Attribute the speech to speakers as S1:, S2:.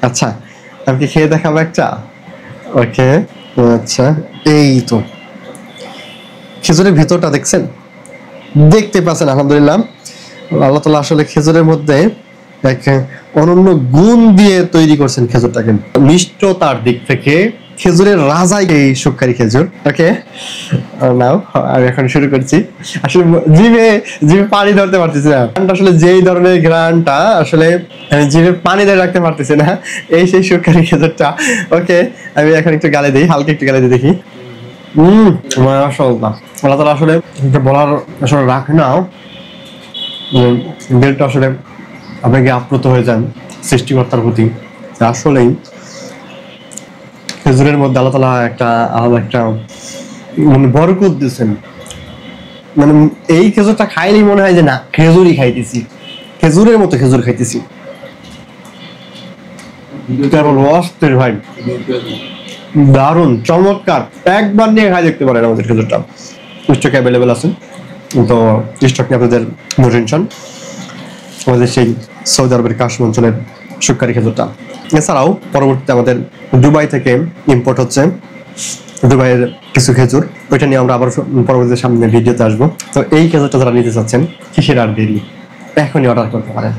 S1: আচ্ছা আমি কি খেয়ে দেখাবো একটা? ওকে আচ্ছা এই তো খেজুরের ভিতরটা দেখছেন, দেখতে পাচ্ছেন আলহামদুলিল্লাহ আল্লাহ তাআলা আসলে খেজুরের মধ্যে এক অনন্য গুণ দিয়ে তৈরি করছেন খেজুরটাকে। মিষ্টতার দিক থেকে খেজুরের রাজাই এই সুক্কারি খেজুর। ওকে নাও আমি এখন শুরু করছি। আসলে জিভে পানি ধরতে পারতেছি না, আসলে যেই ধরনের ঘ্রাণটা আসলে আমি জিভে পানি ধরে রাখতে পারতেছি না, এই সেই সুক্কারি খেজুরটা। ওকে আমি এখন একটু গালে দিই, হালকা একটু গালে দিয়ে দেখি। মাশাআল্লাহ আল্লাহ তাআলা আসলে এটা বলার আসলে রাখে না, দিলটা আসলে আপনাকে আপ্লুত হয়ে যান সৃষ্টিকর্তার প্রতি। আসলেই খেজুরের মধ্যে আল্লাহ তাআলা একটা আলাদা একটা মানে বরকত দিয়েছেন। মানে এই খেজুরটা খাইলেই মনে হয় যে না খেজুরই খাইতেছি, খেজুরের মতো খেজুর খাইতেছি। কেবল অস্থির ভাই, দারুণ চমৎকার, একবার নিয়ে খাই দেখতে পারেন আমাদের খেজুরটা। স্টক অ্যাভেলেবেল আছে, তো স্টক নিয়ে আপনাদের নো টেনশন। আমাদের সেই সৌদি আরবের কাশম অঞ্চলের সুক্কারি খেজুরটা। এছাড়াও পরবর্তীতে আমাদের দুবাই থেকে ইম্পোর্ট হচ্ছে দুবাইয়ের কিছু খেজুর, ওইটা নিয়ে আমরা আবার পরবর্তীতে সামনে ভিডিওতে আসবো। তো এই খেজুরটা যারা নিতে চাচ্ছেন কিসের আর দেরি, এখনই অর্ডার করতে পারেন।